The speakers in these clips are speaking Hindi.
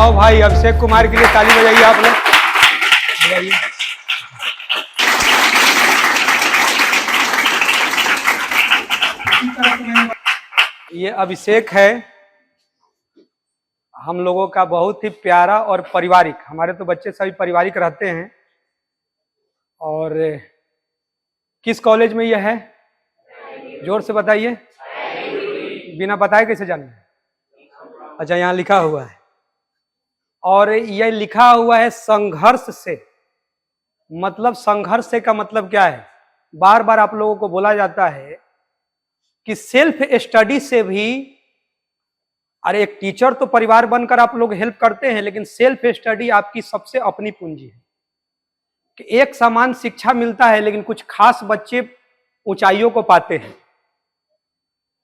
आओ भाई, अभिषेक कुमार के लिए ताली बजाइए आप लोग। बजाइए। ये अभिषेक है, हम लोगों का बहुत ही प्यारा और पारिवारिक, हमारे तो बच्चे सभी पारिवारिक रहते हैं। और किस कॉलेज में यह है, जोर से बताइए, बिना बताए कैसे जाने? अच्छा, यहाँ लिखा हुआ है। और यह लिखा हुआ है संघर्ष से। मतलब संघर्ष से का मतलब क्या है? बार बार आप लोगों को बोला जाता है कि सेल्फ स्टडी से भी, अरे एक टीचर तो परिवार बनकर आप लोग हेल्प करते हैं, लेकिन सेल्फ स्टडी आपकी सबसे अपनी पूंजी है। कि एक समान शिक्षा मिलता है, लेकिन कुछ खास बच्चे ऊंचाइयों को पाते हैं।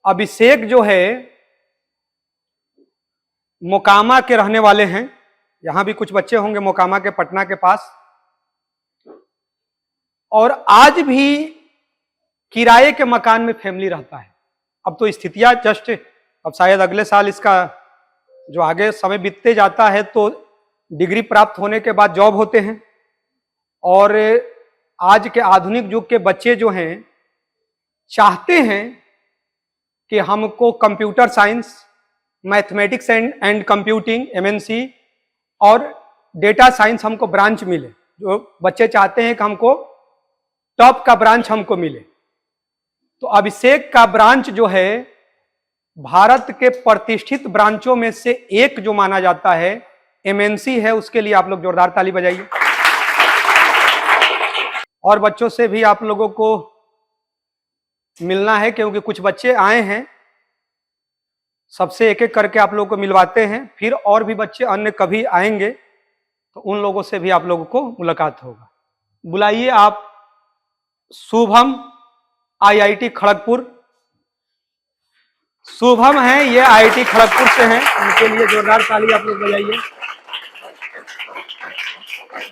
अभिषेक जो है मोकामा के रहने वाले हैं, यहां भी कुछ बच्चे होंगे मोकामा के, पटना के पास। और आज भी किराए के मकान में फैमिली रहता है। अब तो स्थितियां जस्ट, अब शायद अगले साल इसका जो आगे समय बीतते जाता है तो डिग्री प्राप्त होने के बाद जॉब होते हैं। और आज के आधुनिक युग के बच्चे जो हैं चाहते हैं कि हमको computer science, mathematics and computing MNC और डेटा साइंस हमको ब्रांच मिले। जो बच्चे चाहते हैं कि हमको टॉप का ब्रांच हमको मिले। तो अभिषेक का ब्रांच जो है भारत के प्रतिष्ठित ब्रांचों में से एक जो माना जाता है MNC है। उसके लिए आप लोग जोरदार ताली बजाइए। और बच्चों से भी आप लोगों को मिलना है, क्योंकि कुछ बच्चे आए हैं, सबसे एक एक करके आप लोगों को मिलवाते हैं। फिर और भी बच्चे अन्य कभी आएंगे तो उन लोगों से भी आप लोगों को मुलाकात होगा। बुलाइए आप शुभम, IIT खड़गपुर। शुभम है, ये IIT खड़गपुर से हैं, उनके लिए जोरदार ताली आप लोग बजाइए।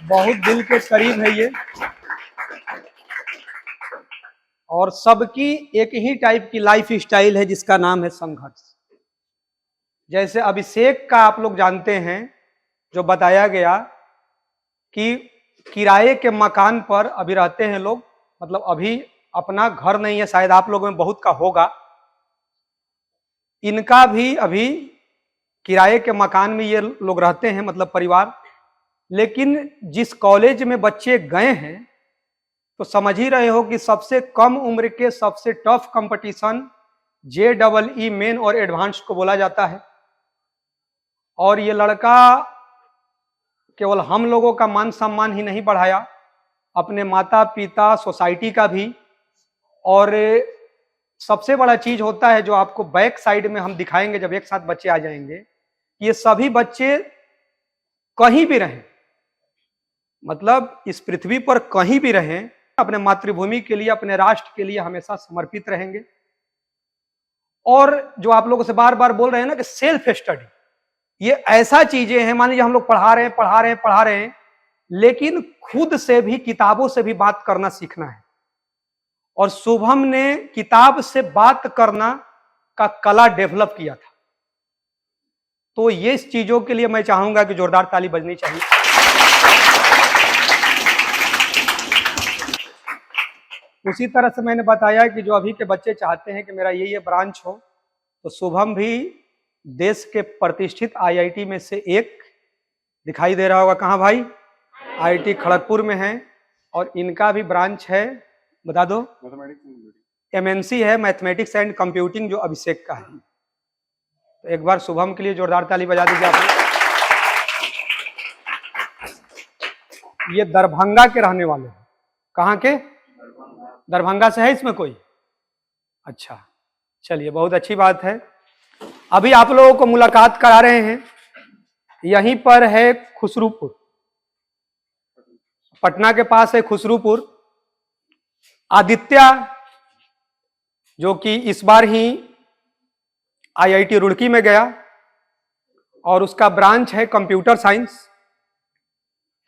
बहुत दिल के करीब है ये, और सबकी एक ही टाइप की लाइफ स्टाइल है जिसका नाम है संघर्ष। जैसे अभिषेक का आप लोग जानते हैं, जो बताया गया कि किराए के मकान पर अभी रहते हैं लोग, मतलब अभी अपना घर नहीं है, शायद आप लोगों में बहुत का होगा। इनका भी अभी किराए के मकान में ये लोग रहते हैं, मतलब परिवार। लेकिन जिस कॉलेज में बच्चे गए हैं तो समझ ही रहे हो कि सबसे कम उम्र के सबसे टफ कंपटीशन JEE मेन और एडवांस को बोला जाता है। और ये लड़का केवल हम लोगों का मान सम्मान ही नहीं बढ़ाया, अपने माता पिता, सोसाइटी का भी। और सबसे बड़ा चीज होता है जो आपको बैक साइड में हम दिखाएंगे जब एक साथ बच्चे आ जाएंगे, ये सभी बच्चे कहीं भी रहें, मतलब इस पृथ्वी पर कहीं भी रहें, अपने मातृभूमि के लिए, अपने राष्ट्र के लिए हमेशा समर्पित रहेंगे। और जो आप लोगों से बार बार बोल रहे हैं ना कि सेल्फ स्टडी, ये ऐसा चीजें हैं, मान लीजिए हम लोग पढ़ा रहे हैं, लेकिन खुद से भी, किताबों से भी बात करना सीखना है। और शुभम ने किताब से बात करना का कला डेवलप किया था। तो ये इस चीजों के लिए मैं चाहूंगा कि जोरदार ताली बजनी चाहिए। उसी तरह से मैंने बताया कि जो अभी के बच्चे चाहते हैं कि मेरा ये ब्रांच हो, तो शुभम भी देश के प्रतिष्ठित IIT में से एक दिखाई दे रहा होगा। कहाँ भाई? IIT खड़गपुर में है। और इनका भी ब्रांच है, बता दो, MNC है, मैथमेटिक्स एंड कंप्यूटिंग, जो अभिषेक का है। तो एक बार शुभम के लिए जोरदार ताली बजा दीजिए आप। ये दरभंगा के रहने वाले हैं। कहाँ के? दरभंगा से है इसमें कोई? अच्छा, चलिए, बहुत अच्छी बात है। अभी आप लोगों को मुलाकात करा रहे हैं, यहीं पर है खुसरूपुर, पटना के पास है खुसरूपुर। आदित्य, जो कि इस बार ही IIT रुड़की में गया, और उसका ब्रांच है कंप्यूटर साइंस।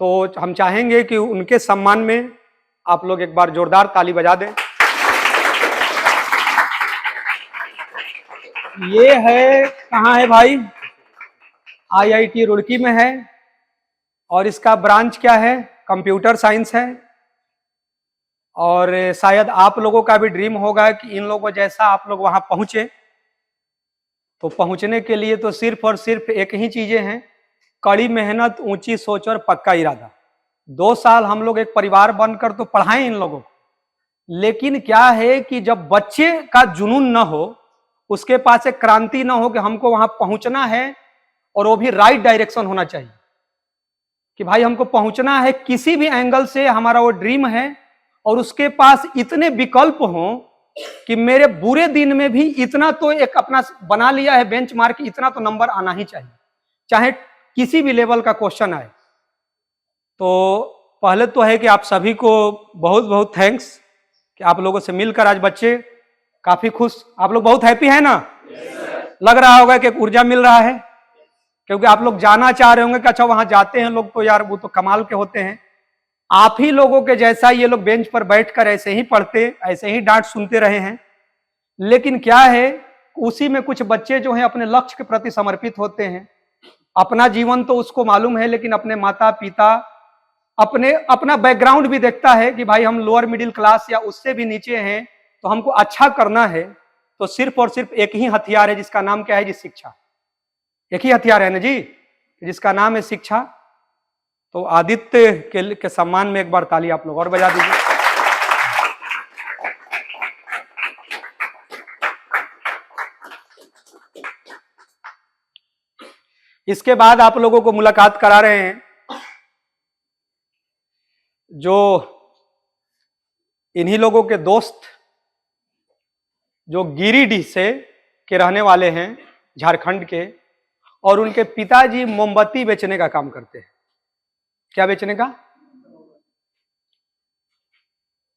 तो हम चाहेंगे कि उनके सम्मान में आप लोग एक बार जोरदार ताली बजा दें। ये है, कहाँ है भाई? आईआईटी रुड़की में है और इसका ब्रांच क्या है, कंप्यूटर साइंस है। और शायद आप लोगों का भी ड्रीम होगा कि इन लोगों जैसा आप लोग वहां पहुंचे। तो पहुंचने के लिए तो सिर्फ और सिर्फ एक ही चीजें हैं, कड़ी मेहनत, ऊंची सोच और पक्का इरादा। 2 साल हम लोग एक परिवार बनकर तो पढ़ाएं इन लोगों को, लेकिन क्या है कि जब बच्चे का जुनून न हो, उसके पास एक क्रांति न हो कि हमको वहां पहुंचना है, और वो भी राइट डायरेक्शन होना चाहिए कि भाई हमको पहुंचना है, किसी भी एंगल से हमारा वो ड्रीम है, और उसके पास इतने विकल्प हों कि मेरे बुरे दिन में भी इतना तो एक अपना बना लिया है बेंचमार्क, इतना तो नंबर आना ही चाहिए, चाहे किसी भी लेवल का क्वेश्चन आए। तो पहले तो है कि आप सभी को बहुत बहुत थैंक्स कि आप लोगों से मिलकर आज बच्चे काफी खुश, आप लोग बहुत हैप्पी है ना? लग रहा होगा कि ऊर्जा मिल रहा है, क्योंकि आप लोग जाना चाह रहे होंगे कि अच्छा वहां जाते हैं लोग तो यार वो तो कमाल के होते हैं। आप ही लोगों के जैसा ये लोग बेंच पर बैठकर ऐसे ही पढ़ते, ऐसे ही डांट सुनते रहे हैं, लेकिन क्या है उसी में कुछ बच्चे जो हैं अपने लक्ष्य के प्रति समर्पित होते हैं। अपना जीवन तो उसको मालूम है, लेकिन अपने माता पिता, अपना बैकग्राउंड भी देखता है कि भाई हम लोअर मिडिल क्लास या उससे भी नीचे हैं, तो हमको अच्छा करना है। तो सिर्फ और सिर्फ एक ही हथियार है, जिसका नाम क्या है जी? शिक्षा। एक ही हथियार है ना जी, जिसका नाम है शिक्षा। तो आदित्य के सम्मान में एक बार ताली आप लोग और बजा दीजिए। इसके बाद आप लोगों को मुलाकात करा रहे हैं जो इन्हीं लोगों के दोस्त, जो गिरिडीह से के रहने वाले हैं, झारखंड के, और उनके पिताजी मोमबत्ती बेचने का काम करते हैं। क्या बेचने का?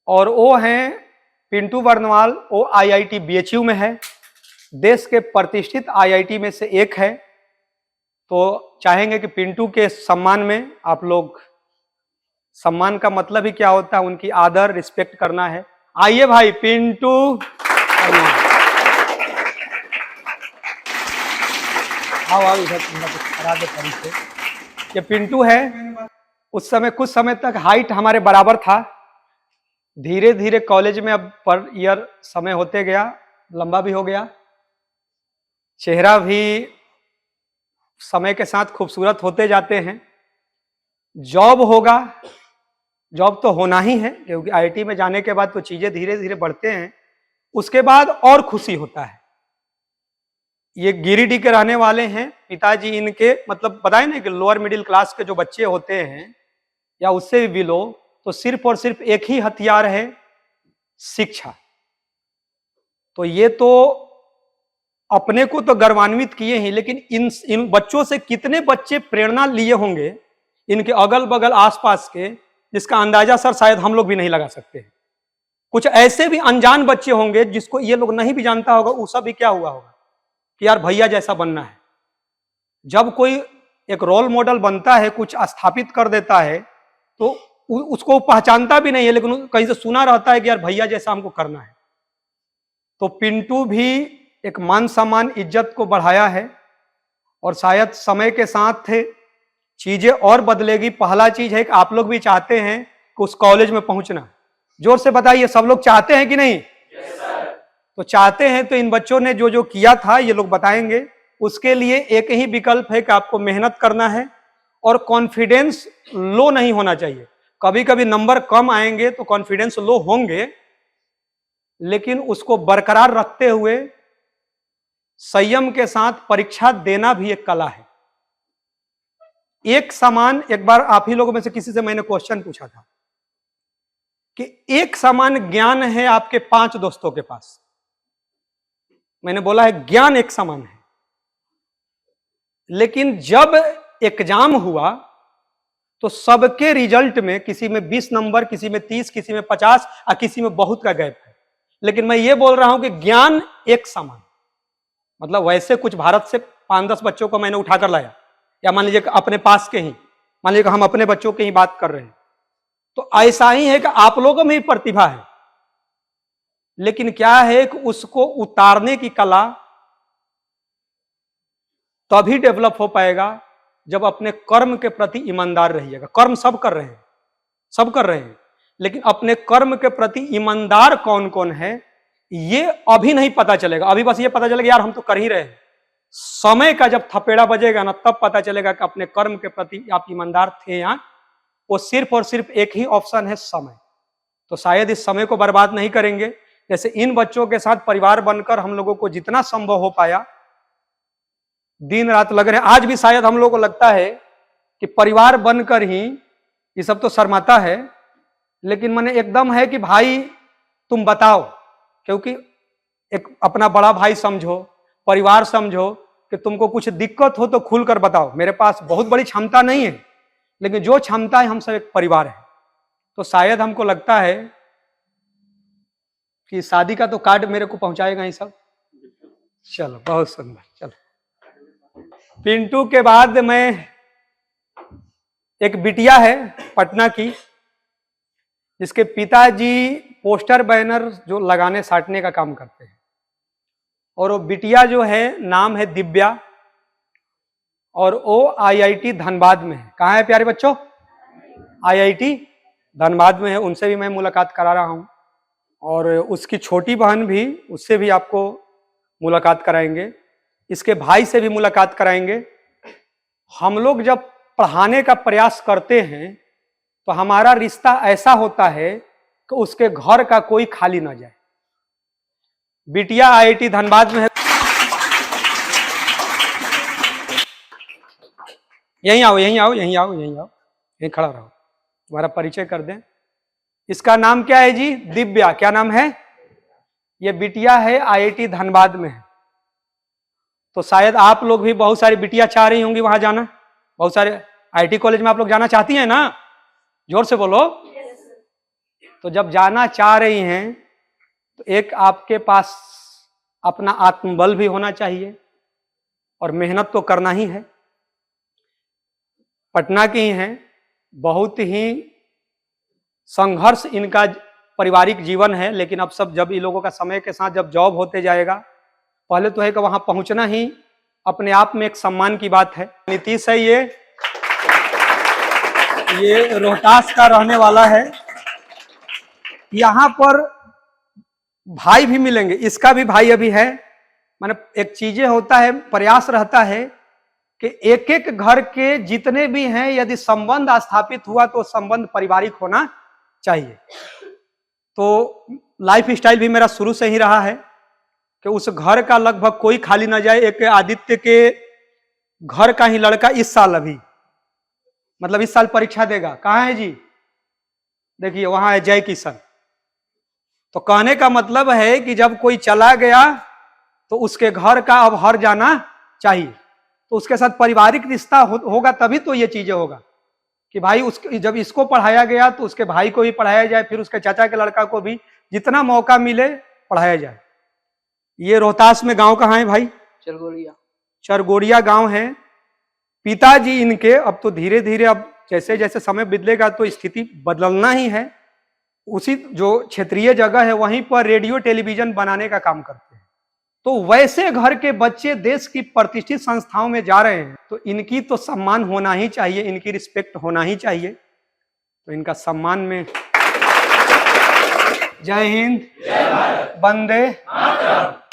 और वो हैं पिंटू बर्नवाल। वो आईआईटी बीएचयू में है, देश के प्रतिष्ठित आईआईटी में से एक है। तो चाहेंगे कि पिंटू के सम्मान में आप लोग, सम्मान का मतलब ही क्या होता है, उनकी आदर रिस्पेक्ट करना है। आइए भाई पिंटू। आओ इधर करा दे परिचय। ये पिंटू है। उस समय कुछ समय तक हाइट हमारे बराबर था, धीरे धीरे कॉलेज में अब पर ईयर समय होते गया, लंबा भी हो गया, चेहरा भी समय के साथ खूबसूरत होते जाते हैं। जॉब होगा, जॉब तो होना ही है, क्योंकि आईआईटी में जाने के बाद तो चीजें धीरे धीरे बढ़ते हैं। उसके बाद और खुशी होता है। ये गिरिडीह के रहने वाले हैं, पिताजी इनके मतलब बताए ना कि लोअर मिडिल क्लास के जो बच्चे होते हैं या उससे भी बिलो, तो सिर्फ और सिर्फ एक ही हथियार है, शिक्षा। तो ये तो अपने को तो गर्वान्वित किए ही, लेकिन इन बच्चों से कितने बच्चे प्रेरणा लिए होंगे इनके अगल बगल आसपास के, जिसका अंदाजा सर शायद हम लोग भी नहीं लगा सकते। कुछ ऐसे भी अनजान बच्चे होंगे जिसको ये लोग नहीं भी जानता होगा, उसका भी क्या हुआ होगा कि यार भैया जैसा बनना है। जब कोई एक रोल मॉडल बनता है, कुछ स्थापित कर देता है, तो उसको पहचानता भी नहीं है, लेकिन कहीं से सुना रहता है कि यार भैया जैसा हमको करना है। तो पिंटू भी एक मान सम्मान इज्जत को बढ़ाया है, और शायद समय के साथ चीजें और बदलेगी। पहला चीज है कि आप लोग भी चाहते हैं कि उस कॉलेज में पहुंचना। जोर से बताइए, सब लोग चाहते हैं कि नहीं? तो चाहते हैं तो इन बच्चों ने जो जो किया था ये लोग बताएंगे। उसके लिए एक ही विकल्प है कि आपको मेहनत करना है और कॉन्फिडेंस लो नहीं होना चाहिए। कभी कभी नंबर कम आएंगे तो कॉन्फिडेंस लो होंगे, लेकिन उसको बरकरार रखते हुए संयम के साथ परीक्षा देना भी एक कला है। एक समान, एक बार आप ही लोगों में से किसी से मैंने क्वेश्चन पूछा था कि एक समान ज्ञान है आपके 5 दोस्तों के पास। मैंने बोला है ज्ञान एक समान है, लेकिन जब एग्जाम हुआ तो सबके रिजल्ट में किसी में 20 नंबर, किसी में 30, किसी में 50 और किसी में बहुत का गैप है। लेकिन मैं ये बोल रहा हूं कि ज्ञान एक समान, मतलब वैसे कुछ भारत से 5-10 बच्चों को मैंने उठाकर लाया, या मान लीजिए अपने पास के ही, मान लीजिए हम अपने बच्चों की ही बात कर रहे हैं, तो ऐसा ही है कि आप लोगों में भी प्रतिभा है, लेकिन क्या है कि उसको उतारने की कला तभी डेवलप हो पाएगा जब अपने कर्म के प्रति ईमानदार रहिएगा। कर्म सब कर रहे हैं, सब कर रहे हैं, लेकिन अपने कर्म के प्रति ईमानदार कौन कौन है ये अभी नहीं पता चलेगा। अभी बस ये पता चलेगा यार हम तो कर ही रहे हैं। समय का जब थपेड़ा बजेगा ना, तब पता चलेगा कि अपने कर्म के प्रति आप ईमानदार थे या वो सिर्फ और सिर्फ एक ही ऑप्शन है, समय। तो शायद इस समय को बर्बाद नहीं करेंगे। जैसे इन बच्चों के साथ परिवार बनकर हम लोगों को जितना संभव हो पाया दिन रात लग रहे हैं। आज भी शायद हम लोगों को लगता है कि परिवार बनकर ही ये सब तो शर्माता है, लेकिन मैंने एकदम है कि भाई तुम बताओ, क्योंकि एक अपना बड़ा भाई समझो, परिवार समझो कि तुमको कुछ दिक्कत हो तो खुलकर बताओ। मेरे पास बहुत बड़ी क्षमता नहीं है, लेकिन जो क्षमता है हम सब एक परिवार है। तो शायद हमको लगता है कि शादी का तो कार्ड मेरे को पहुंचाएगा ही सब। चलो बहुत सुंदर। चलो पिंटू के बाद मैं, एक बिटिया है पटना की, जिसके पिताजी पोस्टर बैनर जो लगाने साटने का काम करते हैं, और वो बिटिया जो है नाम है दिव्या, और वो आईआईटी धनबाद में है। कहाँ है प्यारे बच्चों? आईआईटी धनबाद में है। उनसे भी मैं मुलाकात करा रहा हूँ, और उसकी छोटी बहन भी, उससे भी आपको मुलाकात कराएंगे। इसके भाई से भी मुलाकात कराएंगे। हम लोग जब पढ़ाने का प्रयास करते हैं तो हमारा रिश्ता ऐसा होता है कि उसके घर का कोई खाली ना जाए। बिटिया आईआईटी धनबाद में है। यहीं आओ, यहीं आओ, यहीं आओ, यहीं आओ, यहीं खड़ा रहो, तुम्हारा परिचय कर दें। इसका नाम क्या है जी? दिव्या। क्या नाम है? ये बिटिया है आईआईटी धनबाद में है। तो शायद आप लोग भी, बहुत सारी बिटिया चाह रही होंगी वहां जाना। बहुत सारे आईआईटी कॉलेज में आप लोग जाना चाहती हैं ना? जोर से बोलो। तो जब जाना चाह रही हैं तो एक आपके पास अपना आत्मबल भी होना चाहिए, और मेहनत तो करना ही है। पटना की ही हैं, बहुत ही संघर्ष इनका पारिवारिक जीवन है, लेकिन अब सब जब इन लोगों का समय के साथ जब जॉब होते जाएगा, पहले तो है कि वहां पहुंचना ही अपने आप में एक सम्मान की बात है। नीतीश है, ये रोहतास का रहने वाला है। यहां पर भाई भी मिलेंगे, इसका भी भाई अभी है। माने एक चीजें होता है, प्रयास रहता है कि एक एक घर के जितने भी हैं, यदि संबंध स्थापित हुआ तो संबंध पारिवारिक होना चाहिए। तो लाइफ स्टाइल भी मेरा शुरू से ही रहा है कि उस घर का लगभग कोई खाली ना जाए। एक आदित्य के घर का ही लड़का इस साल, अभी मतलब इस साल परीक्षा देगा। कहाँ है जी? देखिए वहां है जय किशन। तो कहने का मतलब है कि जब कोई चला गया तो उसके घर का अब हर जाना चाहिए। तो उसके साथ पारिवारिक रिश्ता होगा, तभी तो ये चीजें होगा कि भाई उसके, जब इसको पढ़ाया गया तो उसके भाई को भी पढ़ाया जाए, फिर उसके चाचा के लड़का को भी जितना मौका मिले पढ़ाया जाए। ये रोहतास में गांव कहाँ है भाई? चरगोड़िया। चरगोड़िया गांव है। पिताजी इनके अब तो धीरे धीरे, अब जैसे जैसे समय बदलेगा तो स्थिति बदलना ही है। उसी जो क्षेत्रीय जगह है वहीं पर रेडियो टेलीविजन बनाने का काम करते हैं। तो वैसे घर के बच्चे देश की प्रतिष्ठित संस्थाओं में जा रहे हैं, तो इनकी तो सम्मान होना ही चाहिए, इनकी रिस्पेक्ट होना ही चाहिए। तो इनका सम्मान में जय हिंद, जय भारत, वंदे मातरम।